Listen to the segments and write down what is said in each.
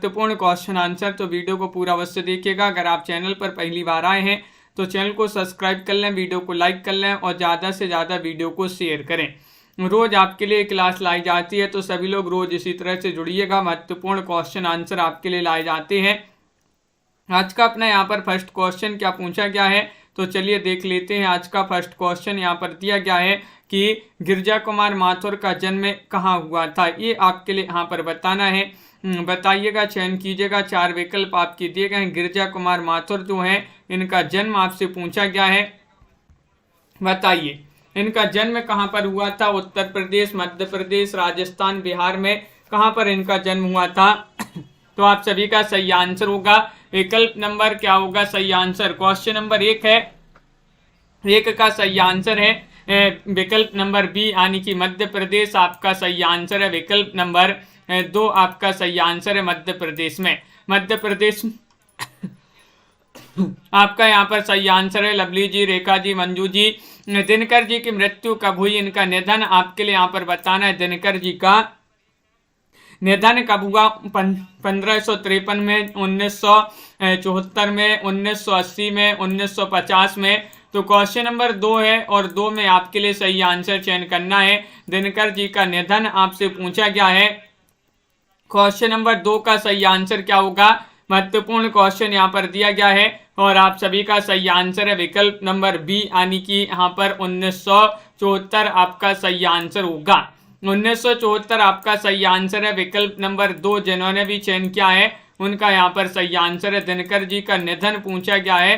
महत्वपूर्ण question answer, तो video को पूरा अवश्य देखिएगा। अगर आप चैनल पर पहली बार आए हैं तो चैनल को सब्सक्राइब कर लें, वीडियो को लाइक कर लें और ज़्यादा से ज़्यादा वीडियो को शेयर करें। रोज़ आपके लिए क्लास लाई जाती है, तो सभी लोग रोज़ इसी तरह से जुड़िएगा। महत्वपूर्ण क्वेश्चन आंसर आपके लिए लाए जाते हैं। आज का अपना यहाँ पर फर्स्ट क्वेश्चन क्या पूछा गया है, तो चलिए देख लेते हैं। आज का फर्स्ट क्वेश्चन यहाँ पर दिया गया है कि गिरजा कुमार माथुर का जन्म कहाँ हुआ था, ये आपके लिए यहाँ पर बताना है। बताइएगा, चयन कीजिएगा। 4 विकल्प आपके दिए गए हैं। गिरजा कुमार माथुर जो है, इनका जन्म आपसे पूछा गया है। बताइए इनका जन्म कहाँ पर हुआ था। उत्तर प्रदेश, मध्य प्रदेश, राजस्थान, बिहार में कहाँ पर इनका जन्म हुआ था। तो आप सभी का सही आंसर होगा विकल्प नंबर क्या होगा सही आंसर। क्वेश्चन नंबर 1 है, 1 का सही आंसर है विकल्प नंबर बी यानी कि मध्य प्रदेश आपका सही आंसर है। विकल्प नंबर 2 आपका सही आंसर है मध्य प्रदेश में। मध्य प्रदेश आपका यहाँ पर सही आंसर है। लवली जी, रेखा जी, मंजू जी। दिनकर जी की मृत्यु कब हुई, इनका निधन आपके लिए यहाँ पर बताना है। दिनकर जी का निधन कब हुआ, 1553 में, 1974 में, 1980 में, 1950 में। तो क्वेश्चन नंबर 2 है और 2 में आपके लिए सही आंसर चयन करना है। दिनकर जी का निधन आपसे पूछा गया है। क्वेश्चन नंबर 2 का सही आंसर क्या होगा। महत्वपूर्ण क्वेश्चन यहाँ पर दिया गया है और आप सभी का सही आंसर है विकल्प नंबर बी यानी कि यहाँ पर 1974 आपका सही आंसर होगा। 1974 आपका सही आंसर है। विकल्प नंबर 2 जिन्होंने भी चयन किया है उनका यहाँ पर सही आंसर है। दिनकर जी का निधन पूछा गया है,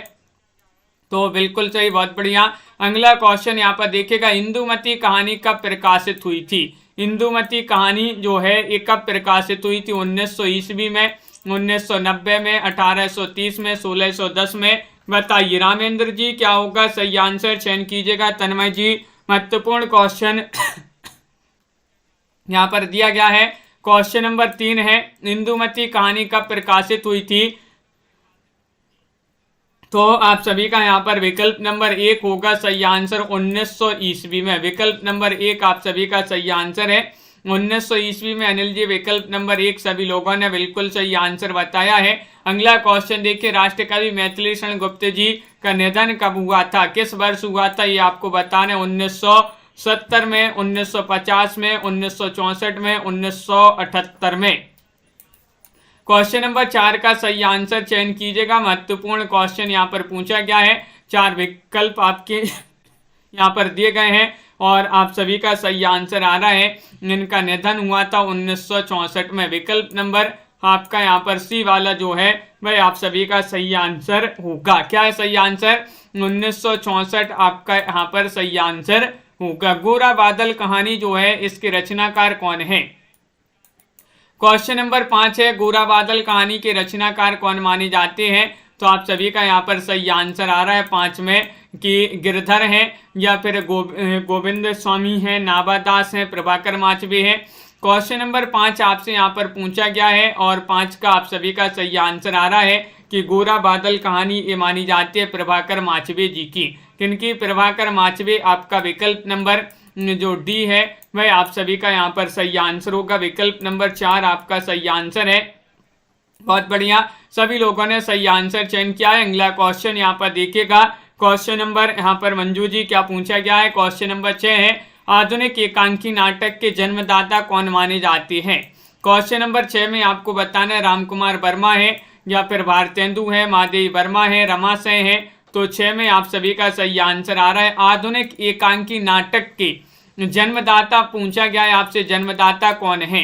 तो बिल्कुल सही, बहुत बढ़िया। अगला क्वेश्चन यहाँ पर देखिएगा, इंदुमती कहानी कब प्रकाशित हुई थी। इंदुमती कहानी जो है ये कब प्रकाशित हुई थी। 1900 ईस्वी में, 1990 में, 1830 में, 1610 में। बताइए रामेंद्र जी क्या होगा सही आंसर, चयन कीजिएगा। तन्मय जी, महत्वपूर्ण क्वेश्चन यहाँ पर दिया गया है। क्वेश्चन नंबर 3 है, इंदुमती कहानी कब प्रकाशित हुई थी। तो आप सभी का यहाँ पर विकल्प नंबर 1 होगा सही आंसर 1900 ईस्वी में। विकल्प नंबर 1 आप सभी का सही आंसर है 1900 ईस्वी में। अनिल जी, विकल्प नंबर 1 सभी लोगों ने बिल्कुल सही आंसर बताया है। अगला क्वेश्चन देखिए, राष्ट्रकवि मैथिली शरण गुप्त जी का निधन कब हुआ था, किस वर्ष हुआ था, ये आपको बताना है। 1970 में, 1950 में, 1964 में, 1978 में। क्वेश्चन नंबर 4 का सही आंसर चयन कीजिएगा। महत्वपूर्ण क्वेश्चन यहाँ पर पूछा गया है। 4 विकल्प आपके यहाँ पर दिए गए हैं और आप सभी का सही आंसर आ रहा है। इनका निधन हुआ था 1964 में। विकल्प नंबर आपका यहाँ पर सी वाला जो है वह आप सभी का सही आंसर होगा। क्या है सही आंसर, 1964 आपका यहाँ पर सही आंसर होगा। गोरा बादल कहानी जो है इसके रचनाकार कौन है। क्वेश्चन नंबर 5 है, गोरा बादल कहानी के रचनाकार कौन माने जाते हैं। तो आप सभी का यहाँ पर सही आंसर आ रहा है 5 में कि गिरधर हैं या फिर गोविंद स्वामी हैं, नाभादास हैं, प्रभाकर माचवे हैं। क्वेश्चन नंबर 5 आपसे यहाँ पर पूछा गया है और 5 का आप सभी का सही आंसर आ रहा है कि गोरा बादल कहानी ये मानी जाती है प्रभाकर माचवे जी की। किनकी, प्रभाकर माचवे। आपका विकल्प नंबर जो डी है वह आप सभी का यहाँ पर सही आंसर होगा। विकल्प नंबर 4 आपका सही आंसर है। बहुत बढ़िया, सभी लोगों ने सही आंसर चयन किया है। अगला क्वेश्चन यहाँ पर देखिएगा। क्वेश्चन नंबर यहाँ पर मंजू जी क्या पूछा गया है। क्वेश्चन नंबर 6 है, आधुनिक एकांकी नाटक के जन्मदाता कौन माने जाते हैं। क्वेश्चन नंबर 6 में आपको बताना है राम कुमार वर्मा है या फिर भारतेंदु है, महादेवी वर्मा है, रमाशय है। तो 6 में आप सभी का सही आंसर आ रहा है। आधुनिक एकांकी नाटक के जन्मदाता पूछा गया है आपसे, जन्मदाता कौन है।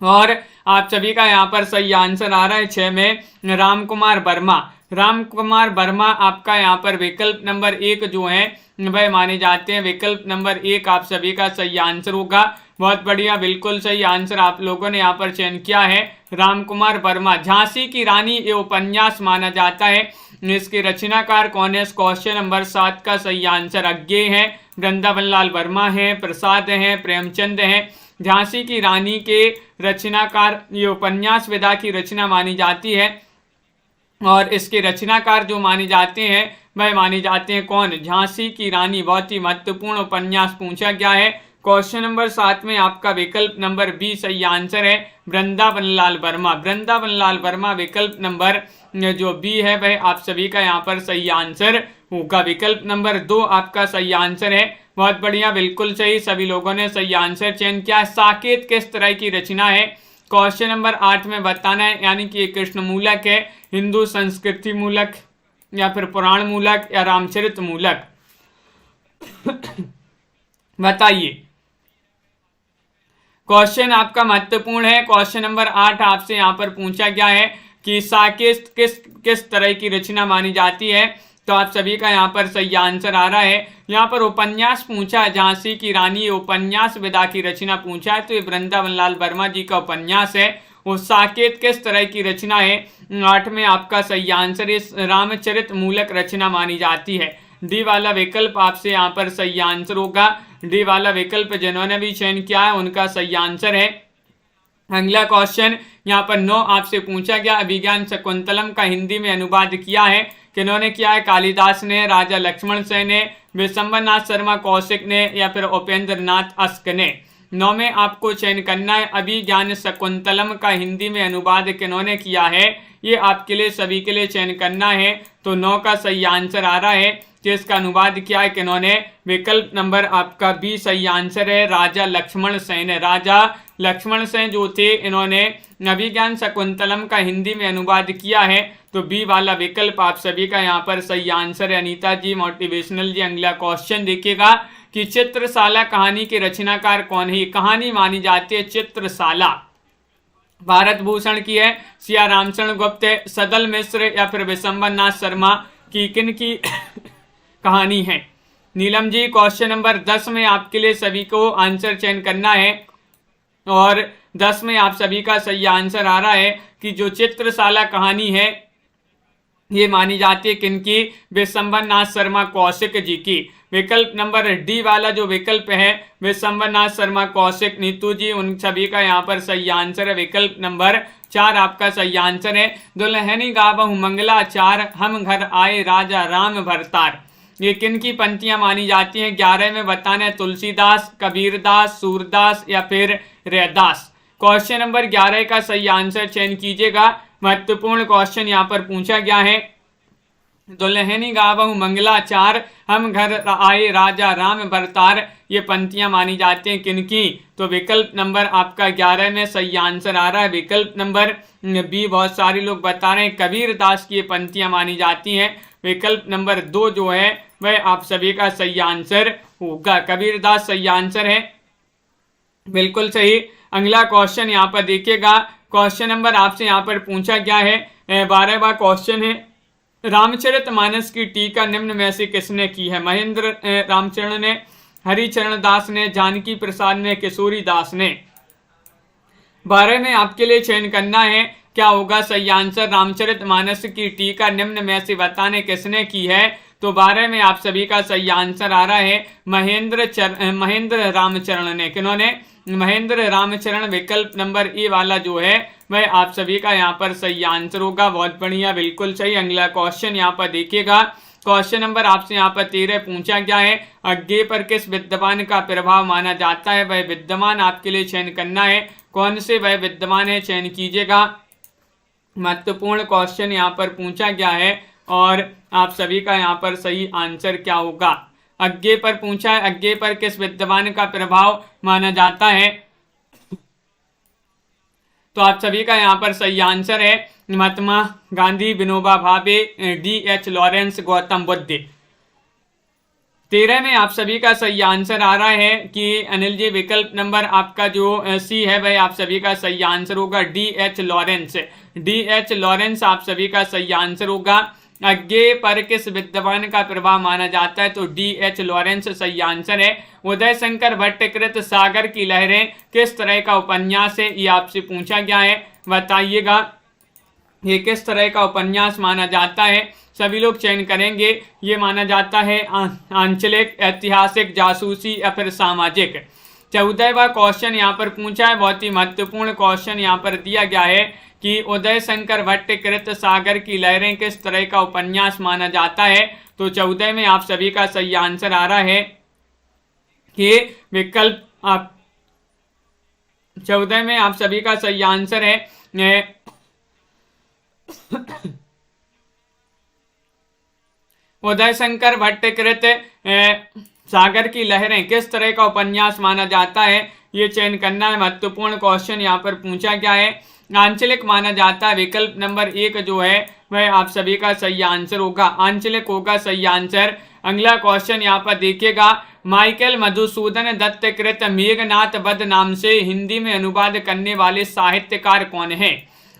और आप सभी का यहाँ पर सही आंसर आ रहा है 6 में राम कुमार वर्मा। राम कुमार वर्मा आपका यहाँ पर विकल्प नंबर 1 जो है वह माने जाते हैं। विकल्प नंबर 1 आप सभी का सही आंसर होगा। बहुत बढ़िया, बिल्कुल सही आंसर आप लोगों ने यहाँ पर चयन किया है। राम कुमार वर्मा झांसी की रानी ये उपन्यास माना जाता है। इसके रचनाकार कौन है। क्वेश्चन नंबर 7 का सही आंसर अज्ञेय है, वृंदावन लाल वर्मा है, प्रसाद हैं, प्रेमचंद हैं। झांसी की रानी के रचनाकार ये उपन्यास विधा की रचना मानी जाती है और इसके रचनाकार जो माने जाते हैं वह माने जाते हैं कौन, झांसी की रानी। बहुत ही महत्वपूर्ण उपन्यास पूछा गया है। क्वेश्चन नंबर 7 में आपका विकल्प नंबर बी सही आंसर है वृंदावन लाल वर्मा। वृंदावन लाल वर्मा विकल्प नंबर जो बी है वह आप सभी का यहाँ पर सही आंसर होगा। विकल्प नंबर 2 आपका सही आंसर है। बहुत बढ़िया, बिल्कुल सही, सभी लोगों ने सही आंसर चयन किया। साकेत किस तरह की रचना है? क्वेश्चन नंबर 8 में बताना है, यानी कि कृष्ण मूलक है, हिंदू संस्कृति मूलक, या फिर पुराण मूलक, या रामचरित मूलक। बताइए। क्वेश्चन आपका महत्वपूर्ण है। क्वेश्चन नंबर 8 आपसे यहाँ पर पूछा गया है कि साकेत किस तरह की रचना मानी जाती है। तो आप सभी का यहाँ पर सही आंसर आ रहा है। यहाँ पर उपन्यास पूछा है, झांसी की रानी उपन्यास विधा की रचना पूछा है, तो ये वृंदावन लाल वर्मा जी का उपन्यास है। वो साकेत किस तरह की रचना है? 8 में आपका सही आंसर इस रामचरित मूलक रचना मानी जाती है। डी वाला विकल्प आपसे यहाँ पर सही आंसर होगा। डी वाला विकल्प जिन्होंने भी चयन किया है उनका सही आंसर है। अगला क्वेश्चन यहाँ पर 9 आपसे पूछा गया, अभिज्ञान शकुंतलम का हिंदी में अनुवाद किया है, किन्होंने किया है? कालिदास ने, राजा लक्ष्मण सेन ने, विशंबरनाथ शर्मा कौशिक ने, या फिर उपेंद्र नाथ अश्क ने। 9 में आपको चयन करना है, अभिज्ञान शकुंतलम का हिंदी में अनुवाद किन्होंने किया है, ये आपके लिए सभी के लिए चयन करना है। तो 9 का सही आंसर आ रहा है कि इसका अनुवाद किया है किन्होंने? विकल्प नंबर आपका बी सही आंसर है, राजा लक्ष्मण सेन। राजा लक्ष्मण सेन जो थे, इन्होंने अभिज्ञान शकुंतलम का हिंदी में अनुवाद किया है। तो बी वाला विकल्प आप सभी का यहाँ पर सही आंसर है। अनीता जी मोटिवेशनल जी, अगला क्वेश्चन देखिएगा कि चित्रशाला कहानी के रचनाकार कौन है? कहानी मानी जाती है चित्रशाला भारत भूषण की है, सिया रामचरण गुप्त, सदल मिश्र, या फिर विशंबरनाथ शर्मा की, किन की कहानी है? नीलम जी, क्वेश्चन नंबर 10 में आपके लिए सभी को आंसर चयन करना है, और 10 में आप सभी का सही आंसर आ रहा है कि जो चित्रशाला कहानी है ये मानी जाती है किनकी? विशंबरनाथ शर्मा कौशिक जी की। विकल्प नंबर डी वाला जो विकल्प है विशंबरनाथ शर्मा कौशिक, नीतू जी, उन सभी का यहाँ पर सही आंसर है। विकल्प नंबर 4 आपका सही आंसर है। दुल्हनी गावहु मंगला चार, हम घर आए राजा राम भरतार, ये किन की पंक्तियां मानी जाती हैं? 11 में बताना है, तुलसीदास, कबीरदास, सूरदास, या फिर रैदास। क्वेश्चन नंबर 11 का सही आंसर चयन कीजिएगा। महत्वपूर्ण क्वेश्चन यहाँ पर पूछा गया है, दुल्हनी गावहु मंगला चार, हम घर आए राजा राम भरतार, ये पंक्तियां मानी जाती हैं किनकी? तो विकल्प नंबर आपका 11 में सही आंसर आ रहा है। विकल्प नंबर बी बहुत सारे लोग बता रहे हैं, कबीरदास की ये पंक्तियां मानी जाती हैं। विकल्प नंबर 2 जो है वह आप सभी का सही आंसर होगा। कबीरदास सही आंसर है, बिल्कुल सही। अगला क्वेश्चन यहाँ पर देखिएगा। क्वेश्चन नंबर आपसे यहाँ पर पूछा गया है, 12वां क्वेश्चन है, रामचरितमानस की टीका निम्न में से किसने की है? महेंद्र रामचरण ने, हरिचरण दास ने, जानकी प्रसाद ने, किशोरी दास ने। 12 में आपके लिए चयन करना है, क्या होगा सही आंसर? रामचरितमानस की टीका निम्न में से बताने किसने की है? तो 12 में आप सभी का सही आंसर आ रहा है महेंद्र रामचरण ने। किन्होंने? महेंद्र रामचरण। विकल्प नंबर ए वाला जो है वह आप सभी का यहाँ पर सही आंसर होगा। बहुत बढ़िया, बिल्कुल सही। अगला क्वेश्चन यहाँ पर देखिएगा। क्वेश्चन नंबर आपसे यहाँ पर 13 पूछा गया है, अज्ञे पर किस विद्यमान का प्रभाव माना जाता है? वह विद्यमान आपके लिए चयन करना है, कौन से वह विद्यमान है चयन कीजिएगा। महत्वपूर्ण क्वेश्चन यहाँ पर पूछा गया है और आप सभी का यहाँ पर सही आंसर क्या होगा? अज्ञे पर पूछा है, अज्ञे पर किस विद्यमान का प्रभाव माना जाता है? तो आप सभी का यहाँ पर सही आंसर है महात्मा गांधी, विनोबा भावे, D.H. लॉरेंस, गौतम बुद्ध। 13 में आप सभी का सही आंसर आ रहा है कि अनिल जी विकल्प नंबर आपका जो सी है वह आप सभी का सही आंसर होगा, D.H. लॉरेंस। D.H. लॉरेंस आप सभी का सही आंसर होगा। अज्ञे पर किस विद्यमान का प्रभाव माना जाता है? तो D.H. लॉरेंस सही आंसर है। उदय शंकर भट्टकृत सागर की लहरें किस तरह का उपन्यास है? ये आपसे पूछा गया है, बताइएगा ये किस तरह का उपन्यास माना जाता है? सभी लोग चयन करेंगे। ये माना जाता है आंचलिक, ऐतिहासिक, जासूसी, या फिर सामाजिक। 14वां क्वेश्चन यहाँ पर पूछा है, बहुत ही महत्वपूर्ण क्वेश्चन यहाँ पर दिया गया है कि उदय शंकर भट्टकृत सागर की लहरें किस तरह का उपन्यास माना जाता है? तो 14 में आप सभी का सही आंसर आ रहा है कि विकल्प आप 14 में आप सभी का सही आंसर है उदय शंकर भट्टकृत सागर की लहरें किस तरह का उपन्यास माना जाता है, ये चयन करना है। महत्वपूर्ण क्वेश्चन यहाँ पर पूछा गया है। आंचलिक माना जाता है, विकल्प नंबर 1 जो है वह आप सभी का सही आंसर होगा, आंचलिक होगा सही आंसर। अगला क्वेश्चन यहाँ पर देखिएगा, माइकल मधुसूदन दत्त कृत मेघनाथ वध नाम से हिंदी में अनुवाद करने वाले साहित्यकार कौन है।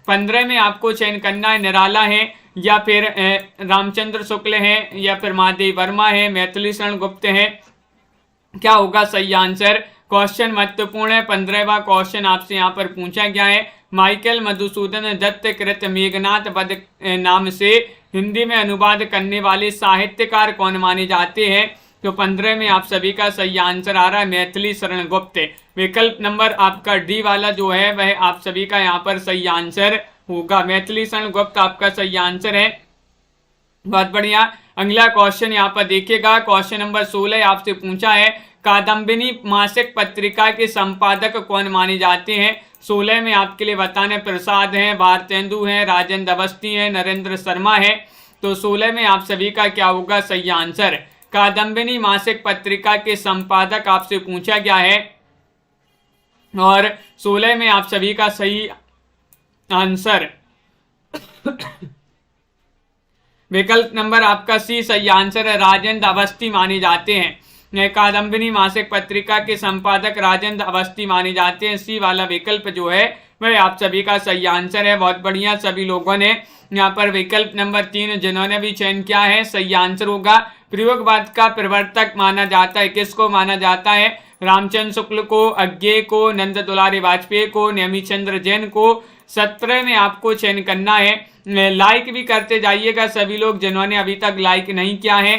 15 में आपको चयन करना है, निराला है या फिर रामचंद्र शुक्ल है या फिर महादेव वर्मा है, मैथिली शरण गुप्त है, क्या होगा सही आंसर। क्वेश्चन महत्वपूर्ण है, 15वां क्वेश्चन आपसे यहाँ पर पूछा गया है, माइकल मधुसूदन दत्त कृत मेघनाथ वध नाम से हिंदी में अनुवाद करने वाले साहित्यकार कौन माने जाते हैं। तो 15 में आप सभी का सही आंसर आ रहा है मैथिली शरण गुप्त। विकल्प नंबर आपका डी वाला जो है वह आप सभी का यहाँ पर सही आंसर होगा, मैथिली शरण गुप्त आपका सही आंसर है। बहुत बढ़िया। अगला क्वेश्चन यहाँ पर देखिएगा, क्वेश्चन नंबर 16 आपसे पूछा है, कादम्बिनी मासिक पत्रिका के संपादक कौन माने जाते हैं। 16 में आपके लिए बताने प्रसाद हैं, भारतेंदु हैं, राजेंद्र अवस्थी हैं, नरेंद्र शर्मा है। तो 16 में आप सभी का क्या होगा सही आंसर। कादम्बिनी मासिक पत्रिका के संपादक आपसे पूछा गया है और 16 में आप सभी का सही आंसर विकल्प नंबर आपका सी सही आंसर है, राजेंद्र अवस्थी माने जाते हैं। कादम्बिनी मासिक पत्रिका के संपादक राजेंद्र अवस्थी माने जाते हैं। सी वाला विकल्प जो है वह आप सभी का सही आंसर है। बहुत बढ़िया, सभी लोगों ने यहाँ पर विकल्प नंबर 3 जिन्होंने भी चयन किया है सही आंसर होगा। प्रयोगवाद का प्रवर्तक माना जाता है, किसको माना जाता है। रामचंद्र शुक्ल को, अज्ञे को, नंद दुलारी वाजपेयी को, नेमीचंद्र जैन को। 17 में आपको चयन करना है। लाइक भी करते जाइएगा सभी लोग जिन्होंने अभी तक लाइक नहीं किया है,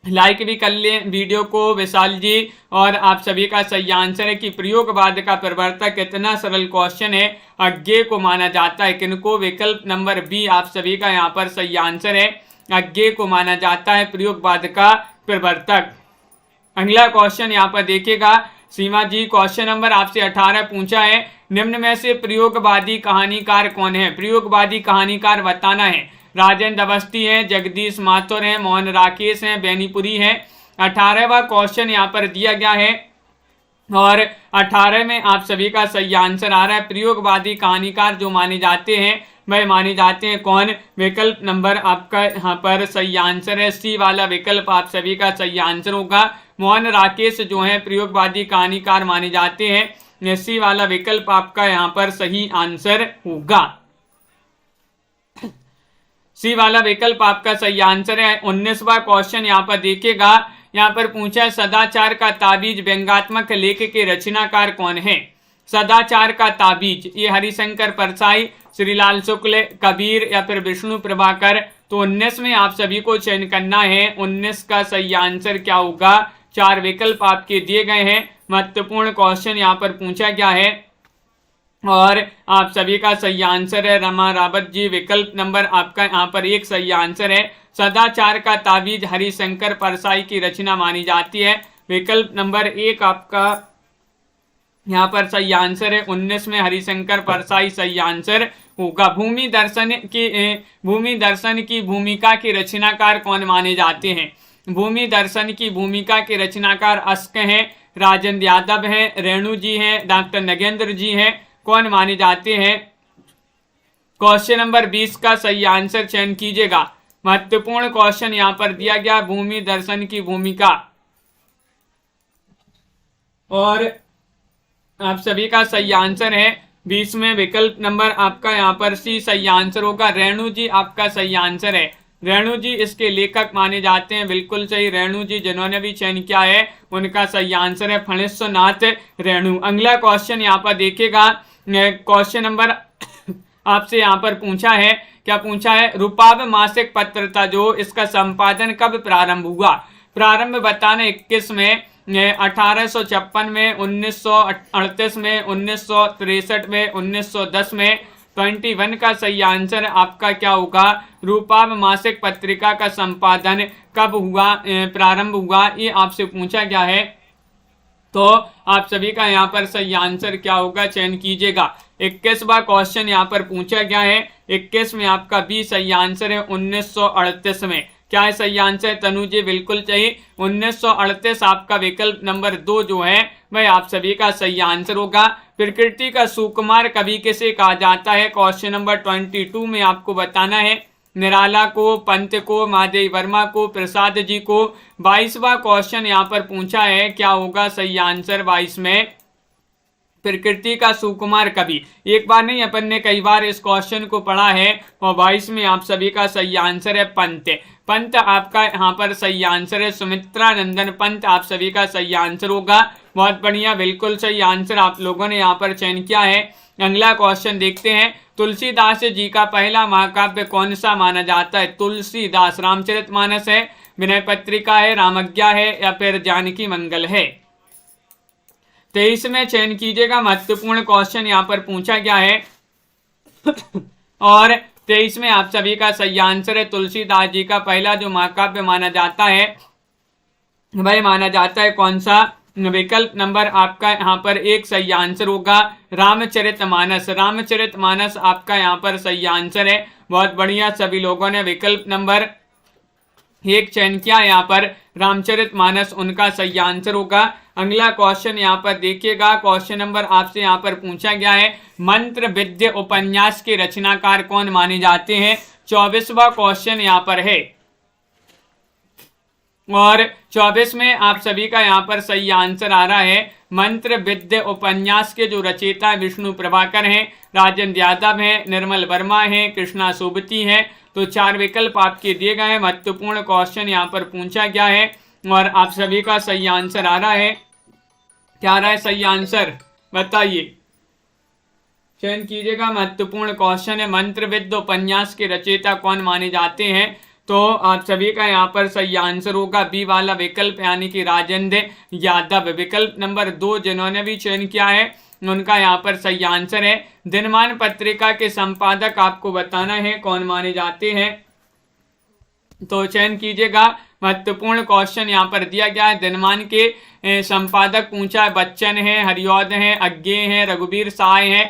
लाइक भी कर लें वीडियो को विशाल जी। और आप सभी का सही आंसर है कि प्रयोगवाद का प्रवर्तक, इतना सरल क्वेश्चन है, अज्ञे को माना जाता है। किनको, विकल्प नंबर बी आप सभी का यहाँ पर सही आंसर है, अज्ञे को माना जाता है प्रयोगवाद का प्रवर्तक। अगला क्वेश्चन यहाँ पर देखिएगा सीमा जी, क्वेश्चन नंबर आपसे 18 पूछा है, निम्न में से प्रयोगवादी कहानीकार कौन है। प्रयोगवादी कहानीकार बताना है। राजेंद्र अवस्थी हैं, जगदीश माथुर हैं, मोहन राकेश हैं, बेनीपुरी हैं। 18वां क्वेश्चन यहाँ पर दिया गया है और 18 में आप सभी का सही आंसर आ रहा है। प्रयोगवादी कहानीकार जो माने जाते हैं वह माने जाते हैं कौन। विकल्प नंबर आपका यहाँ पर सही आंसर है, सी वाला विकल्प आप सभी का सही आंसर होगा। मोहन राकेश जो है प्रयोगवादी कहानीकार माने जाते हैं, सी वाला विकल्प आपका यहाँ पर सही आंसर होगा। सी वाला विकल्प आपका सही आंसर है। 19वां क्वेश्चन यहाँ पर देखिएगा, यहाँ पर पूछा है, सदाचार का ताबीज व्यंग्यात्मक लेख के रचनाकार कौन है। सदाचार का ताबीज, ये हरिशंकर परसाई, श्रीलाल शुक्ल, कबीर या फिर विष्णु प्रभाकर। तो 19 में आप सभी को चयन करना है। 19 का सही आंसर क्या होगा। 4 विकल्प आपके दिए गए हैं। महत्वपूर्ण क्वेश्चन यहाँ पर पूछा गया है और आप सभी का सही आंसर है रमा रावत जी। विकल्प नंबर आपका यहाँ पर 1 सही आंसर है। सदाचार का ताबीज हरिशंकर परसाई की रचना मानी जाती है। विकल्प नंबर 1 आपका यहाँ पर सही आंसर है। 19 में हरिशंकर परसाई सही आंसर होगा। भूमि दर्शन की भूमिका के रचनाकार कौन माने जाते हैं। भूमि दर्शन की भूमिका के रचनाकार अस्क हैं, राजेंद्र यादव हैं, रेणु जी हैं, डॉक्टर नगेंद्र जी हैं, कौन माने जाते हैं। क्वेश्चन नंबर 20 का सही आंसर चयन कीजिएगा। महत्वपूर्ण क्वेश्चन यहाँ पर दिया गया, भूमि दर्शन की भूमिका, और आप सभी का सही आंसर है 20 में विकल्प नंबर आपका यहाँ पर सी सही आंसर होगा। रेणु जी आपका सही आंसर है। रेणु जी इसके लेखक माने जाते हैं। बिल्कुल सही, रेणु जी जिन्होंने भी चयन किया है उनका सही आंसर है फणेश्वरनाथ रेणु। अगला क्वेश्चन यहाँ पर देखिएगा, क्वेश्चन नंबर आपसे यहाँ पर पूछा है, क्या पूछा है, रूपाब मासिक पत्रिका जो इसका संपादन कब प्रारंभ हुआ। प्रारंभ बताना 21 में, 1856 में, 1938 में, 1963 में, 1910 में। 21 का सही आंसर आपका क्या होगा। रूपाब मासिक पत्रिका का संपादन कब हुआ, प्रारंभ हुआ, ये आपसे पूछा गया है। तो आप सभी का यहाँ पर सही आंसर क्या होगा, चयन कीजिएगा। 21वां क्वेश्चन यहाँ पर पूछा गया है। 21 में आपका बी सही आंसर है। 1938 में क्या है सही आंसर, तनु जी बिल्कुल चाहिए। 1938 आपका विकल्प नंबर 2 जो है वह आप सभी का सही आंसर होगा। प्रकृति का सुकुमार कवि किसे कहा जाता है, क्वेश्चन नंबर 22 में आपको बताना है। निराला को, पंत को, महादेवी वर्मा को, प्रसाद जी को। 22वां क्वेश्चन यहाँ पर पूछा है, क्या होगा सही आंसर 22 में, प्रकृति का सुकुमार कवि। एक बार नहीं, अपन ने कई बार इस क्वेश्चन को पढ़ा है। और 22 में आप सभी का सही आंसर है पंत। पंत आपका यहाँ पर सही आंसर है। सुमित्रा नंदन पंत आप सभी का सही आंसर होगा। बहुत बढ़िया, बिल्कुल सही आंसर आप लोगों ने यहाँ पर चयन किया है। अगला क्वेश्चन देखते हैं। तुलसीदास जी का पहला महाकाव्य कौन सा माना जाता है। तुलसीदास, रामचरितमानस है, विनय पत्रिका है, रामज्ञा है, या फिर जानकी मंगल है। 23 में चयन कीजिएगा। महत्वपूर्ण क्वेश्चन यहाँ पर पूछा गया है। और 23 में आप सभी का सही आंसर है तुलसीदास जी का पहला जो महाकाव्य माना जाता है वह माना जाता है कौन सा, विकल्प नंबर आपका यहाँ पर 1 सही आंसर होगा, रामचरितमानस। रामचरितमानस आपका यहाँ पर सही आंसर है। बहुत बढ़िया, सभी लोगों ने विकल्प नंबर 1 चयन किया। यहाँ पर रामचरितमानस उनका सही आंसर होगा। अगला क्वेश्चन यहाँ पर देखिएगा। क्वेश्चन नंबर आपसे यहाँ पर पूछा गया है, मंत्र विद्य उपन्यास के रचनाकार कौन माने जाते हैं। 24वां क्वेश्चन यहाँ पर है। और 24 में आप सभी का यहाँ पर सही आंसर आ रहा है। मंत्र विद्य उपन्यास के जो रचयिता है विष्णु प्रभाकर हैं, राजेंद्र यादव हैं, निर्मल वर्मा हैं, कृष्णा सोबती हैं। तो 4 विकल्प आपके दिए गए हैं। महत्वपूर्ण क्वेश्चन यहाँ पर पूछा गया है और आप सभी का सही आंसर आ रहा है। क्या आ रहा है सही आंसर, बताइए, चयन कीजिएगा। महत्वपूर्ण क्वेश्चन है, मंत्र विद्य उपन्यास के रचयिता कौन माने जाते हैं। तो आप सभी का यहाँ पर सही आंसर होगा बी वाला विकल्प, यानी कि राजेंद्र यादव। विकल्प नंबर 2 जिन्होंने भी चयन किया है उनका यहाँ पर सही आंसर है। दिनमान पत्रिका के संपादक आपको बताना है कौन माने जाते हैं, तो चयन कीजिएगा। महत्वपूर्ण क्वेश्चन यहाँ पर दिया गया है। दिनमान के संपादक पूछा है, बच्चन है, हरिऔध है, अज्ञे हैं, रघुवीर साय है।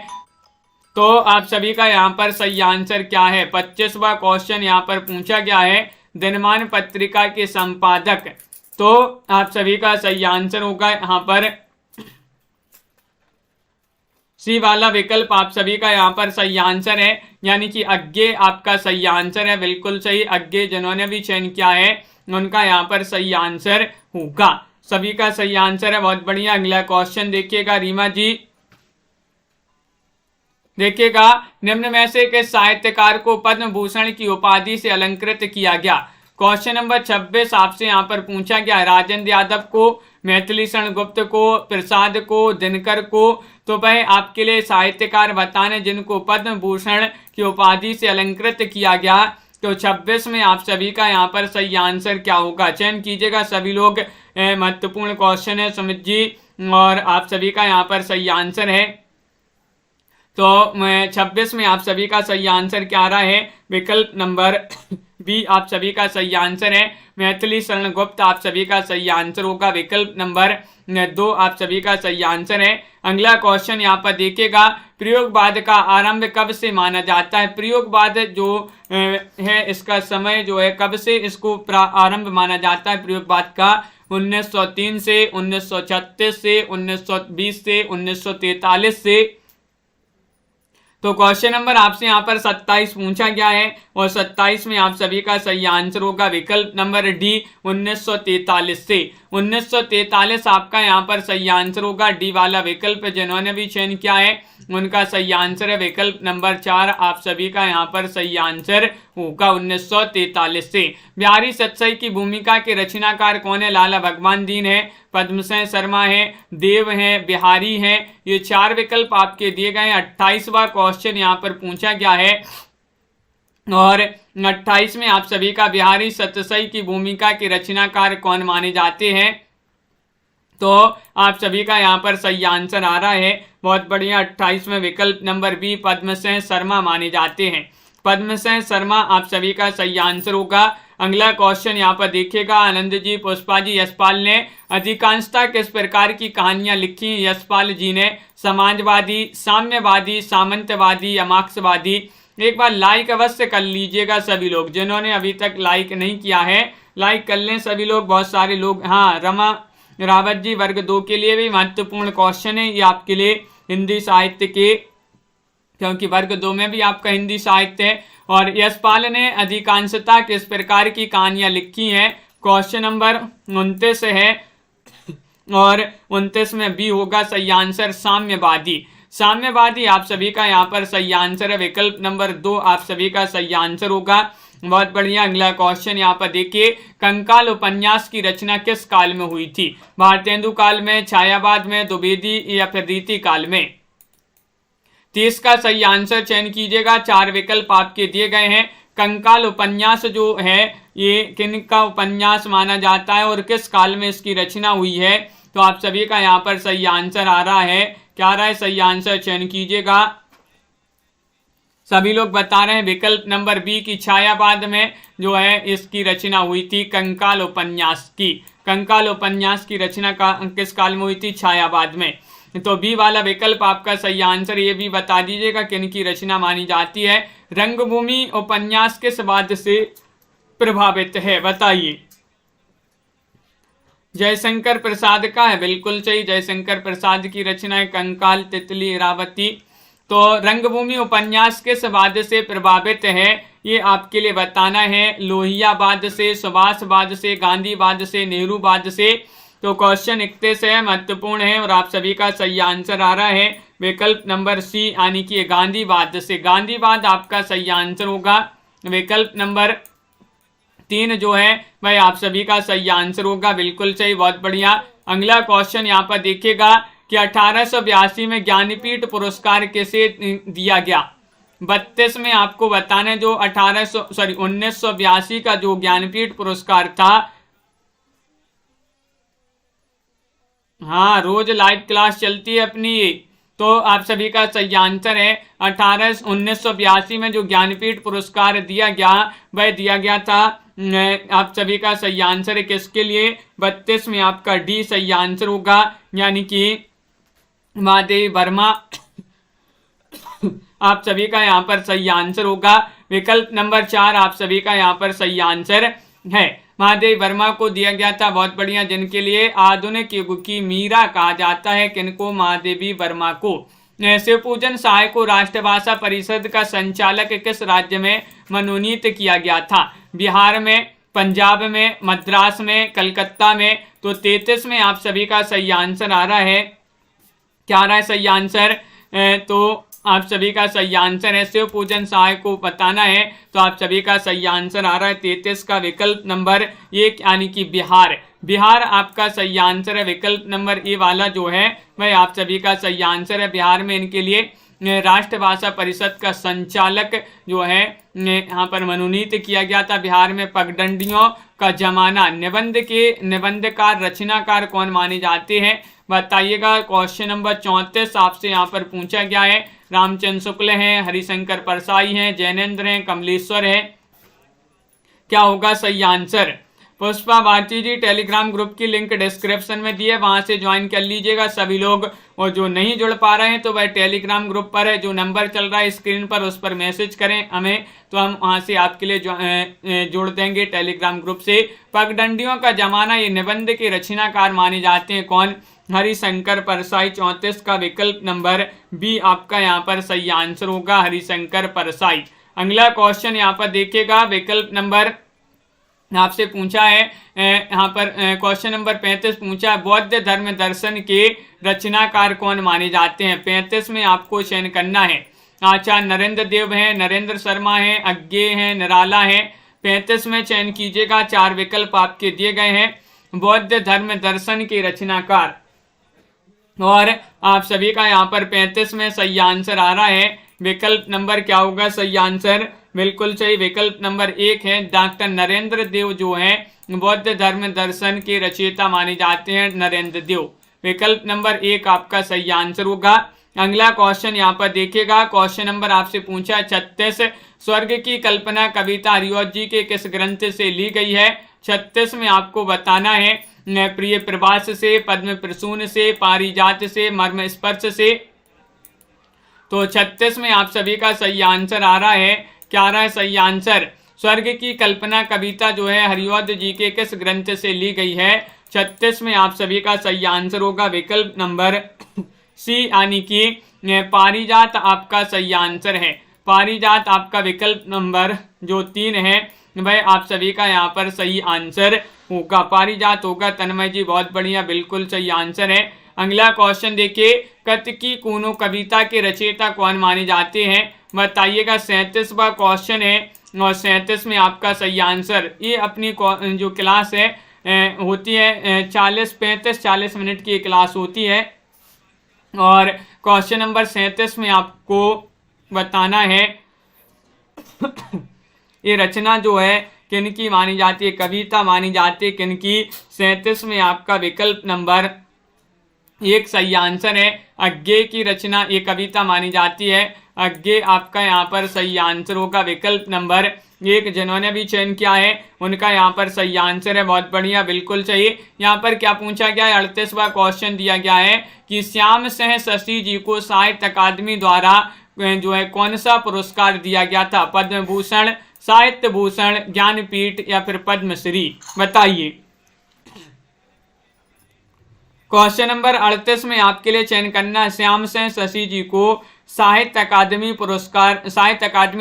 तो आप सभी का यहाँ पर सही आंसर क्या है। 25वां क्वेश्चन यहाँ पर पूछा गया है, दिनमान पत्रिका के संपादक। तो आप सभी का सही आंसर होगा यहाँ पर सी वाला विकल्प। आप सभी का यहाँ पर सही आंसर है, यानी कि अज्ञे आपका सही आंसर है। बिल्कुल सही, अज्ञे जिन्होंने भी चयन किया है उनका यहाँ पर सही आंसर होगा। सभी का सही आंसर है, बहुत बढ़िया। अगला क्वेश्चन देखिएगा रीमा जी, देखिएगा। निम्न में से किस साहित्यकार को पद्म भूषण की उपाधि से अलंकृत किया गया। क्वेश्चन नंबर 26 आपसे यहाँ पर पूछा गया, राजेंद्र यादव को, मैथिली शरण गुप्त को, प्रसाद को, दिनकर को। तो वह आपके लिए साहित्यकार बताने जिनको पद्म भूषण की उपाधि से अलंकृत किया गया। तो 26 में आप सभी का यहाँ पर सही आंसर क्या होगा, चयन कीजिएगा सभी लोग। महत्वपूर्ण क्वेश्चन है सुमित जी, और आप सभी का यहाँ पर सही आंसर है। तो 26 में आप सभी का सही आंसर क्या आ रहा है, विकल्प नंबर बी आप सभी का सही आंसर है। मैथिली शरण गुप्त आप सभी का सही आंसर होगा। विकल्प नंबर 2 आप सभी का सही आंसर है। अगला क्वेश्चन यहाँ पर देखिएगा, प्रयोगवाद का आरंभ कब से माना जाता है। प्रयोगवाद जो है इसका समय जो है कब से इसको आरंभ माना जाता है प्रयोगवाद का, 1903 से, 1936 से, 1920 से, 1943 से। तो क्वेश्चन नंबर आपसे यहाँ पर 27 पूछा गया है और 27 में आप सभी का सही आंसर होगा विकल्प नंबर डी 1943 से। 1943 आपका यहाँ पर सही आंसर होगा। डी वाला विकल्प जिन्होंने भी चयन किया है उनका सही आंसर है विकल्प नंबर 4 आप सभी का यहाँ पर सही आंसर होगा 1943 से। बिहारी सतसई की भूमिका के रचनाकार कौन है। लाला भगवान दीन है, पद्मसेन शर्मा है, देव है, बिहारी है। ये 4 विकल्प आपके दिए गए हैं। 28वां क्वेश्चन यहाँ पर पूछा गया है और 28 में आप सभी का बिहारी सतसई की भूमिका के रचनाकार कौन माने जाते हैं। तो आप सभी का यहाँ पर सही आंसर आ रहा है, बहुत बढ़िया। 28 में विकल्प नंबर बी पद्मसेन शर्मा माने जाते हैं। पद्मसेन शर्मा आप सभी का सही आंसर होगा। अगला क्वेश्चन यहाँ पर देखिएगा, आनंद जी, पुष्पा जी, यशपाल ने अधिकांशतः किस प्रकार की कहानियां लिखी? यशपाल जी ने समाजवादी, साम्यवादी, सामंतवादी या मार्क्सवादी। एक बार लाइक अवश्य कर लीजिएगा सभी लोग, जिन्होंने अभी तक लाइक नहीं किया है लाइक कर लें सभी लोग। बहुत सारे लोग, हाँ रमा रावत जी, वर्ग 2 के लिए भी महत्वपूर्ण क्वेश्चन है ये आपके लिए, हिंदी साहित्य के, क्योंकि वर्ग 2 में भी आपका हिंदी साहित्य है। और यशपाल ने अधिकांशतः किस प्रकार की कहानियां लिखी हैं? क्वेश्चन नंबर 29 है और 29 में बी होगा सही आंसर, साम्यवादी। साम्यवादी आप सभी का यहाँ पर सही आंसर है, विकल्प नंबर 2 आप सभी का सही आंसर होगा। बहुत बढ़िया। अगला क्वेश्चन यहाँ पर देखिए, कंकाल उपन्यास की रचना किस काल में हुई थी? भारतेंदु काल में, छायावाद में, द्विवेदी या फिर रीति काल में? 30 का सही आंसर चयन कीजिएगा। 4 विकल्प आपके दिए गए हैं। कंकाल उपन्यास जो है ये किन का उपन्यास माना जाता है और किस काल में इसकी रचना हुई है? तो आप सभी का यहाँ पर सही आंसर आ रहा है, क्या आ रहा है? सही आंसर चयन कीजिएगा। सभी लोग बता रहे हैं विकल्प नंबर बी की छायावाद में जो है इसकी रचना हुई थी, कंकाल उपन्यास की। कंकाल उपन्यास की रचना किस काल में हुई थी? छायावाद में। तो बी वाला विकल्प आपका सही आंसर। ये भी बता दीजिएगा किन की रचना मानी जाती है। रंगभूमि उपन्यास किस वाद्य से प्रभावित है? बताइए। जयशंकर प्रसाद का है, बिल्कुल सही। जयशंकर प्रसाद की रचना है कंकाल, तितली, इरावती। तो रंगभूमि उपन्यास किस वाद्य से प्रभावित है ये आपके लिए बताना है। लोहिया वाद्य से, सुभाष वाद्य से, गांधी वाद्य से, नेहरू वाद्य से। तो क्वेश्चन 31 है, महत्वपूर्ण है और आप सभी का सही आंसर आ रहा है विकल्प नंबर सी, यानी कि गांधी वाद्य से। गांधीवाद आपका सही आंसर होगा। विकल्प नंबर 3 जो है भाई आप सभी का सही आंसर होगा, बिल्कुल सही, बहुत बढ़िया। अगला क्वेश्चन यहाँ पर देखिएगा कि 1882 में ज्ञानपीठ पुरस्कार किसे दिया गया? 32 में आपको बताना है जो 1982 का जो ज्ञानपीठ पुरस्कार था। हाँ, रोज लाइव क्लास चलती है अपनी। तो आप सभी का सही आंसर है 1982 में जो ज्ञानपीठ पुरस्कार दिया गया वह दिया गया था। आप सभी का सही आंसर है किसके लिए? 32 में आपका डी सही आंसर होगा, यानी कि महादेवी वर्मा आप सभी का यहाँ पर सही आंसर होगा। विकल्प नंबर 4 आप सभी का यहाँ पर सही आंसर है। महादेवी वर्मा को दिया गया था, बहुत बढ़िया, जिनके लिए आधुनिक युग की मीरा कहा जाता है। किनको? महादेवी वर्मा को। शिवपूजन साय को राष्ट्रभाषा परिषद का संचालक किस राज्य में मनोनीत किया गया था? बिहार में, पंजाब में, मद्रास में, कलकत्ता में। तो 33 में आप सभी का सही आंसर आ रहा है, क्या आ रहा है सही आंसर? तो आप सभी का सही आंसर है शिवपूजन साय को बताना है। तो आप सभी का सही आंसर आ रहा है 33 का विकल्प नंबर 1, यानी कि बिहार। बिहार आपका सही आंसर है। विकल्प नंबर ए वाला जो है वह आप सभी का सही आंसर है। बिहार में इनके लिए राष्ट्रभाषा परिषद का संचालक जो है यहाँ पर मनोनीत किया गया था। बिहार में पगडंडियों का जमाना निबंधकार रचनाकार कौन माने जाते हैं? बताइएगा। क्वेश्चन नंबर 34 आपसे यहाँ पर पूछा गया है। रामचंद्र शुक्ल हैं, हरिशंकर परसाई हैं, जैनेन्द्र हैं, कमलेश्वर है, क्या होगा सही आंसर? पुष्पा भारती जी, टेलीग्राम ग्रुप की लिंक डिस्क्रिप्शन में दी है, वहां से ज्वाइन कर लीजिएगा सभी लोग। और जो नहीं जुड़ पा रहे हैं तो वह टेलीग्राम ग्रुप पर है, जो नंबर चल रहा है स्क्रीन पर उस पर मैसेज करें हमें, तो हम वहां से आपके लिए जोड़ देंगे टेलीग्राम ग्रुप से। पगडंडियों का जमाना, ये निबंध के रचनाकार माने जाते हैं कौन? हरिशंकर परसाई। 34 का विकल्प नंबर बी आपका यहाँ पर सही आंसर होगा, हरिशंकर परसाई। अगला क्वेश्चन यहाँ पर देखिएगा, विकल्प नंबर आपसे पूछा है यहाँ पर क्वेश्चन नंबर 35 पूछा है, बौद्ध धर्म दर्शन के रचनाकार कौन माने जाते हैं? 35 में आपको चयन करना है। आचार्य नरेंद्र देव हैं, नरेंद्र शर्मा हैं, अज्ञेय हैं, निराला हैं। 35 में चयन कीजिएगा। 4 विकल्प आपके दिए गए हैं, बौद्ध धर्म दर्शन के रचनाकार। और आप सभी का यहाँ पर 35 में सही आंसर आ रहा है। विकल्प नंबर क्या होगा सही आंसर? बिल्कुल सही, विकल्प नंबर 1 है। डॉक्टर नरेंद्र देव जो है बौद्ध धर्म दर्शन के रचयिता माने जाते हैं, नरेंद्र देव। विकल्प नंबर 1 आपका सही आंसर होगा। अगला क्वेश्चन यहाँ पर देखिएगा, क्वेश्चन नंबर आपसे पूछा 36, स्वर्ग की कल्पना कविता हरिवंश जी के किस ग्रंथ से ली गई है। 36 में आपको बताना है प्रिय प्रवास से, पद्म प्रसून से, पारिजात से, मर्म स्पर्श से। तो 36 में आप सभी का सही आंसर आ रहा है, क्या आ रहा है सही आंसर, स्वर्ग की कल्पना कविता जो है हरिवंश जी के किस ग्रंथ से ली गई है। 36 में आप सभी का सही आंसर होगा विकल्प नंबर सी, यानी कि पारिजात आपका सही आंसर है। पारिजात आपका विकल्प नंबर जो 3 है वह आप सभी का यहाँ पर सही आंसर होगा, पारिजात होगा। तन्मय जी बहुत बढ़िया, बिल्कुल सही आंसर है। अगला क्वेश्चन देखिए, कत्की कूनो कविता के रचयिता कौन माने जाते हैं, बताइएगा। 37वां क्वेश्चन है और 37 में आपका सही आंसर, ये अपनी जो क्लास है होती है 40 मिनट की क्लास होती है और क्वेश्चन नंबर 37 में आपको बताना है ये रचना जो है किनकी मानी जाती है, कविता मानी जाती है किनकी। 37 में आपका विकल्प नंबर 1 सही आंसर है, अज्ञे की रचना ये कविता मानी जाती है। अज्ञे आपका यहाँ पर सही आंसर होगा, विकल्प नंबर 1। जिन्होंने भी चयन किया है उनका यहाँ पर सही आंसर है, बहुत बढ़िया, बिल्कुल सही। यहाँ पर क्या पूछा गया है, 38वां क्वेश्चन दिया गया है कि श्याम सिंह शशि जी को साहित्य अकादमी द्वारा जो है कौन सा पुरस्कार दिया गया था, पद्म भूषण, साहित्य भूषण, ज्ञानपीठ या फिर पद्मश्री, बताइए। क्वेश्चन नंबर 38 में आपके लिए चयन करना, श्याम सिंह शशि जी को साहित्य अकादमी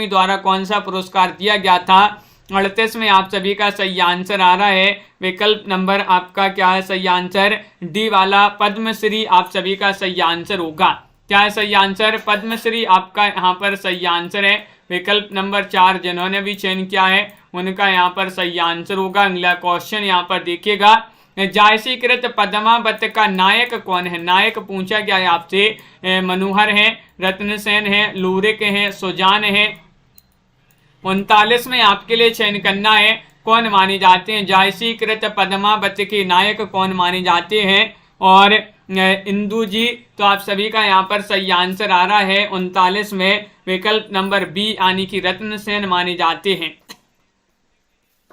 द्वारा कौन सा पुरस्कार दिया गया था। 38 में आप सभी का सही आंसर आ रहा है, विकल्प नंबर आपका क्या है सही आंसर, डी वाला पद्मश्री आप सभी का सही आंसर होगा। क्या है सही आंसर, पद्मश्री आपका यहाँ पर सही आंसर है, विकल्प नंबर 4। जिन्होंने भी चयन किया है उनका यहाँ पर सही आंसर होगा। अगला क्वेश्चन यहाँ पर देखिएगा, जायसीकृत पद्मावत का नायक कौन है। नायक पूछा गया है आपसे, मनोहर है, रत्नसेन है, लूरिक है, सुजान है। 39 में आपके लिए चयन करना है कौन माने जाते हैं, जायसीकृत पद्मावत के नायक कौन माने जाते हैं। और इंदु जी, तो आप सभी का यहाँ पर सही आंसर आ रहा है 39 में, विकल्प नंबर बी, यानी कि रत्नसेन माने जाते हैं।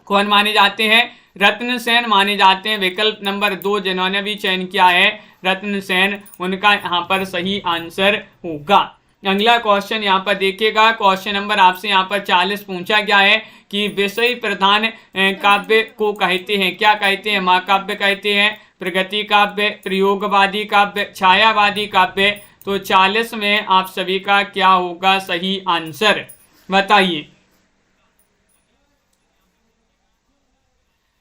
कौन माने जाते हैं, रत्नसेन माने जाते हैं, विकल्प नंबर 2। जिन्होंने भी चयन किया है रत्नसेन, उनका यहाँ पर सही आंसर होगा। अगला क्वेश्चन यहाँ पर देखिएगा, क्वेश्चन नंबर आपसे यहाँ पर 40 पूछा गया है कि विषय प्रधान काव्य को कहते हैं, क्या कहते हैं, महाकाव्य कहते हैं, प्रगति काव्य, प्रयोगवादी काव्य, छायावादी काव्य। तो 40 में आप सभी का क्या होगा सही आंसर, बताइए।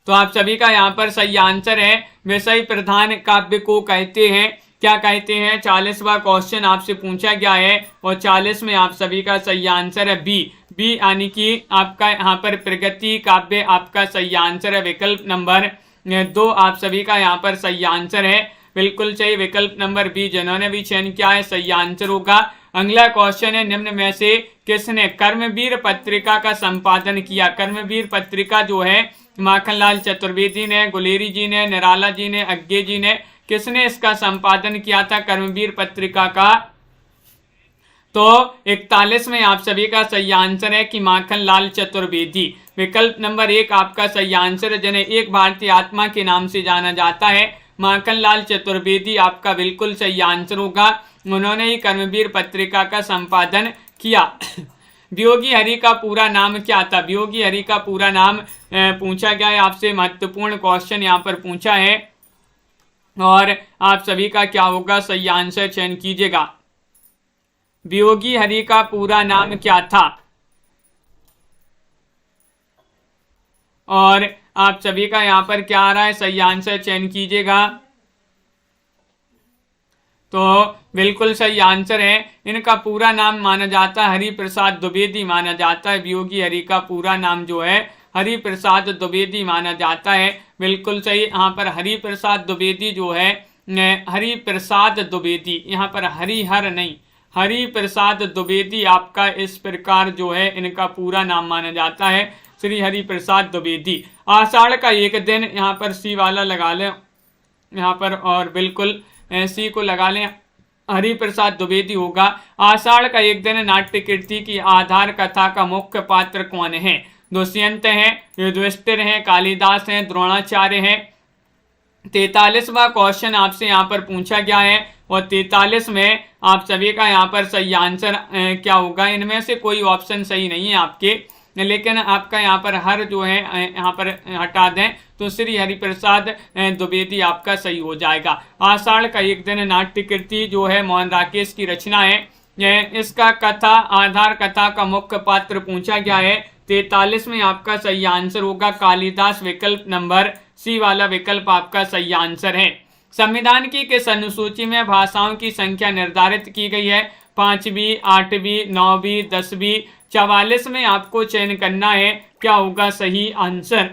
तो आप सभी का यहाँ पर सही आंसर है, विषय प्रधान काव्य को कहते हैं, क्या कहते हैं। 40वां क्वेश्चन आपसे पूछा गया है और 40 में आप सभी का सही आंसर है बी, यानी कि आपका यहाँ पर प्रगति काव्य आपका सही आंसर है, विकल्प नंबर 2 आप सभी का यहाँ पर सही आंसर है, बिल्कुल सही, विकल्प नंबर बी। जिन्होंने भी चयन किया है सही आंसर होगा। अगला क्वेश्चन है, निम्न में से किसने कर्मवीर पत्रिका का संपादन किया। कर्मवीर पत्रिका जो है माखनलाल चतुर्वेदी ने, गुलेरी जी ने, निराला जी ने, अज्ञे जी ने, किसने इसका संपादन किया था कर्मवीर पत्रिका का। तो 41 में आप सभी का सही आंसर है कि माखनलाल चतुर्वेदी, विकल्प नंबर 1 आपका सही आंसर है। जिन्हें एक भारतीय आत्मा के नाम से जाना जाता है, माखनलाल चतुर्वेदी आपका बिल्कुल सही आंसर होगा। उन्होंने ही कर्मवीर पत्रिका का संपादन किया। वियोगी हरि का पूरा नाम क्या था। वियोगी हरि का पूरा नाम पूछा गया है आपसे, महत्वपूर्ण क्वेश्चन यहाँ पर पूछा है और आप सभी का क्या होगा सही आंसर चयन कीजिएगा। वियोगी हरि का पूरा नाम क्या था और आप सभी का यहाँ पर क्या आ रहा है सही आंसर चयन कीजिएगा। तो बिल्कुल सही आंसर है, इनका पूरा नाम माना जाता है हरि प्रसाद द्विवेदी माना जाता है। वियोगी हरि का पूरा नाम जो है हरि प्रसाद द्विवेदी माना जाता है, बिल्कुल सही। यहाँ पर हरि प्रसाद द्विवेदी जो है, हरि प्रसाद द्विवेदी, यहाँ पर हरिहर नहीं, हरि प्रसाद द्विवेदी आपका इस प्रकार जो है इनका पूरा नाम माना जाता है, श्री हरि प्रसाद द्विवेदी। आषाढ़ का एक दिन, यहाँ पर सी वाला लगा लें यहाँ पर, और बिल्कुल सी को लगा लें। हरिप्रसाद द्विवेदी होगा। आषाढ़ का एक दिन नाट्य कृति की आधार कथा का मुख्य पात्र कौन है? दुष्यंत है, युधिष्ठिर है, कालिदास है, द्रोणाचार्य है। 43वां क्वेश्चन आपसे यहाँ पर पूछा गया है और 43 में आप सभी का यहाँ पर सही आंसर क्या होगा? इनमें से कोई ऑप्शन सही नहीं है आपके, लेकिन आपका यहाँ पर हर जो है यहाँ पर हटा दें तो श्री हरिप्रसाद द्विवेदी आपका सही हो जाएगा। आषाढ़ का एक दिन नाट्य कृति जो है मोहन राकेश की रचना है। इसका कथा आधार कथा का मुख्य पात्र पूछा गया है। 43 में आपका सही आंसर होगा कालिदास, विकल्प नंबर सी वाला विकल्प आपका सही आंसर है। संविधान की किस अनुसूची में भाषाओं की संख्या निर्धारित की गई है? 5वीं, 8वीं, 9वीं, 10वीं। 44 में आपको चयन करना है, क्या होगा सही आंसर?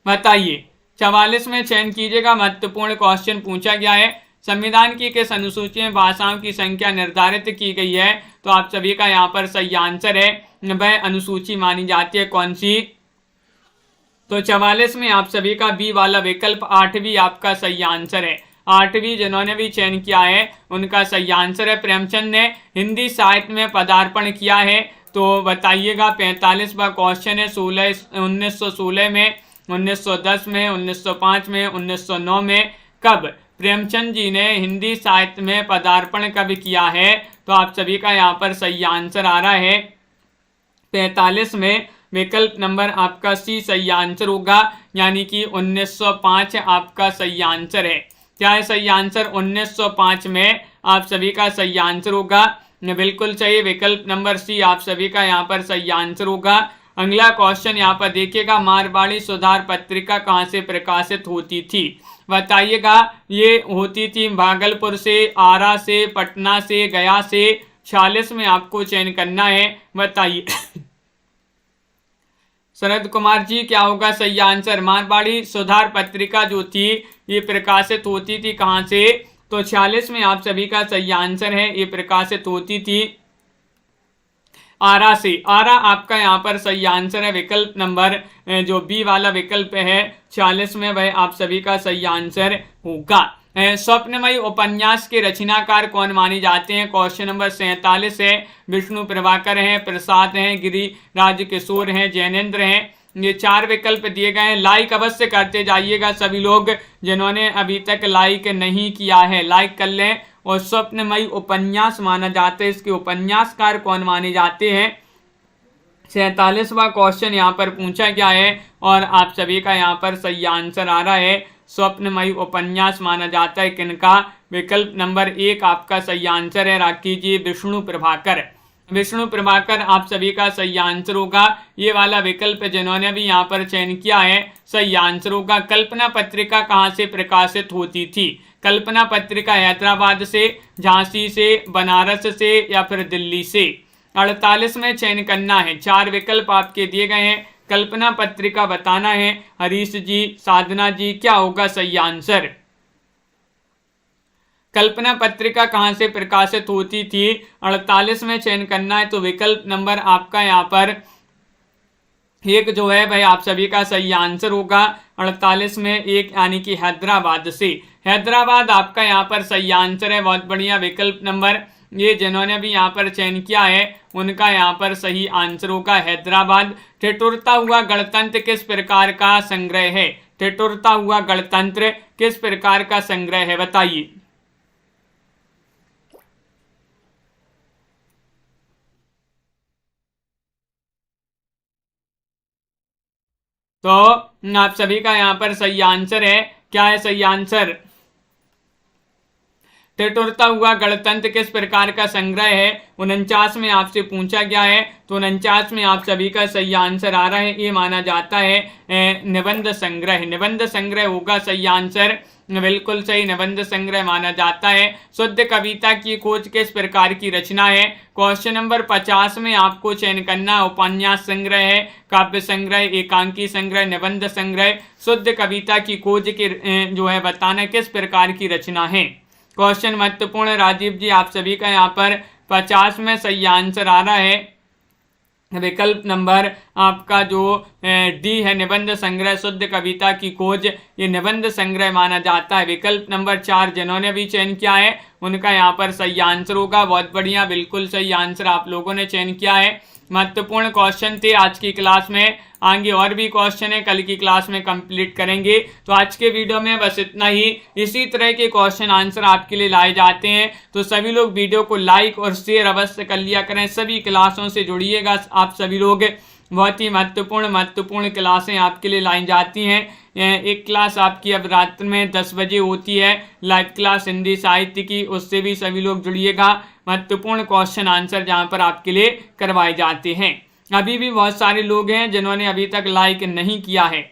बताइए। 44 में चयन कीजिएगा, महत्वपूर्ण क्वेश्चन पूछा गया है। संविधान की किस अनुसूची में भाषाओं की संख्या निर्धारित की गई है? तो आप सभी का यहाँ पर सही आंसर है, वह अनुसूची मानी जाती है कौन सी? तो 44 में आप सभी का बी वाला विकल्प 8वीं आपका सही आंसर है। 8वीं जिन्होंने भी चयन किया है उनका सही आंसर है। प्रेमचंद ने हिंदी साहित्य में पदार्पण किया है, तो बताइएगा। 45वां क्वेश्चन है 1916 में, 1910 में, 1905 में, 1909 में। कब प्रेमचंद जी ने हिंदी साहित्य में पदार्पण कब किया है? तो आप सभी का यहाँ पर सही आंसर आ रहा है 45 में, विकल्प नंबर आपका सी सही आंसर होगा, यानी कि 1905 आपका सही आंसर है। क्या है सही आंसर? 1905 में आप सभी का सही आंसर होगा, बिल्कुल सही, विकल्प नंबर सी आप सभी का यहाँ पर सही आंसर होगा। अगला क्वेश्चन यहाँ पर देखिएगा, मारवाड़ी सुधार पत्रिका कहाँ से प्रकाशित होती थी? बताइएगा। ये होती थी भागलपुर से, आरा से, पटना से, गया से। 46 में आपको चयन करना है, बताइए। शरद कुमार जी क्या होगा सही आंसर? मारवाड़ी सुधार पत्रिका जो थी ये प्रकाशित होती थी कहाँ से? तो 46 में आप सभी का सही आंसर है, ये प्रकाशित होती थी आरा से। आरा आपका यहाँ पर सही आंसर है, विकल्प नंबर जो बी वाला विकल्प है 46 में, वह आप सभी का सही आंसर होगा। स्वप्नमयी उपन्यास के रचनाकार कौन माने जाते हैं? क्वेश्चन नंबर 47 है। विष्णु प्रभाकर हैं, प्रसाद हैं, गिरिराज किशोर हैं, जैनेन्द्र हैं। ये 4 विकल्प दिए गए हैं। लाइक अवश्य करते जाइएगा सभी लोग, जिन्होंने अभी तक लाइक नहीं किया है लाइक कर लें। और स्वप्नमयी उपन्यास माना जाता है, इसके उपन्यासकार कौन माने जाते हैं? 47वां क्वेश्चन यहाँ पर पूछा गया है और आप सभी का यहाँ पर सही आंसर आ रहा है, स्वप्नमयी उपन्यास माना जाता है किनका? विकल्प नंबर 1 आपका सही आंसर है, राखी जी, विष्णु प्रभाकर। विष्णु प्रभाकर आप सभी का सही आंसर होगा। ये वाला विकल्प जिन्होंने भी यहाँ पर चयन किया है सही आंसर होगा। कल्पना पत्रिका कहाँ से प्रकाशित होती थी? कल्पना पत्रिका हैदराबाद से, झांसी से, बनारस से या फिर दिल्ली से। 48 में चयन करना है, 4 विकल्प आपके दिए गए हैं, कल्पना पत्रिका बताना है। हरीश जी, साधना जी, क्या होगा सही आंसर? कल्पना पत्रिका कहाँ से प्रकाशित होती थी? 48 में चयन करना है, तो विकल्प नंबर आपका यहाँ पर 1 जो है वह आप सभी का सही आंसर होगा। 48 में 1 यानी कि हैदराबाद से। हैदराबाद आपका यहाँ पर सही आंसर है, बहुत बढ़िया, विकल्प नंबर ये जिन्होंने भी यहाँ पर चयन किया है उनका यहाँ पर सही आंसर होगा हैदराबाद। ठिठुरता हुआ गणतंत्र किस प्रकार का संग्रह है? ठिठुरता हुआ गणतंत्र किस प्रकार का संग्रह है, बताइए। तो आप सभी का यहाँ पर सही आंसर है, क्या है सही आंसर? ठिठुरता हुआ गणतंत्र किस प्रकार का संग्रह है? 49 में आपसे पूछा गया है, तो 49 में आप सभी का सही आंसर आ रहा है, ये माना जाता है निबंध संग्रह। निबंध संग्रह होगा सही आंसर, बिल्कुल सही, निबंध संग्रह माना जाता है। शुद्ध कविता की खोज किस प्रकार की रचना है? क्वेश्चन नंबर 50 में आपको चयन करना, उपन्यास संग्रह है, काव्य संग्रह, एकांकी संग्रह, निबंध संग्रह। शुद्ध कविता की खोज के जो है बताना किस प्रकार की रचना है। क्वेश्चन महत्वपूर्ण, राजीव जी आप सभी का यहाँ पर 50 में सही आंसर आ रहा है, विकल्प नंबर आपका जो डी है निबंध संग्रह शुद्ध कविता की खोज, ये निबंध संग्रह माना जाता है। विकल्प नंबर 4 जिन्होंने भी चयन किया है उनका यहाँ पर सही आंसर होगा। बहुत बढ़िया, बिल्कुल सही आंसर आप लोगों ने चयन किया है। महत्वपूर्ण क्वेश्चन थे आज की क्लास में, आगे और भी क्वेश्चन है कल की क्लास में कंप्लीट करेंगे। तो आज के वीडियो में बस इतना ही। इसी तरह के क्वेश्चन आंसर आपके लिए लाए जाते हैं, तो सभी लोग वीडियो को लाइक और शेयर अवश्य कर लिया करें। सभी क्लासों से जुड़िएगा आप सभी लोग, बहुत ही महत्वपूर्ण क्लासें आपके लिए लाई जाती हैं। एक क्लास आपकी अब रात में 10 बजे होती है, लाइव क्लास हिंदी साहित्य की, उससे भी सभी लोग जुड़िएगा। महत्वपूर्ण क्वेश्चन आंसर जहां पर आपके लिए करवाए जाते हैं। अभी भी बहुत सारे लोग हैं जिन्होंने अभी तक लाइक नहीं किया है,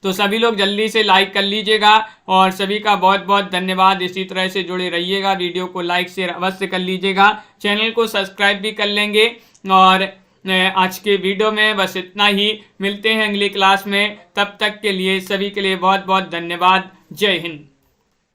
तो सभी लोग जल्दी से लाइक कर लीजिएगा। और सभी का बहुत बहुत धन्यवाद। इसी तरह से जुड़े रहिएगा, वीडियो को लाइक शेयर अवश्य कर लीजिएगा, चैनल को सब्सक्राइब भी कर लेंगे। और आज के वीडियो में बस इतना ही, मिलते हैं अगली क्लास में। तब तक के लिए सभी के लिए बहुत बहुत धन्यवाद। जय हिंद।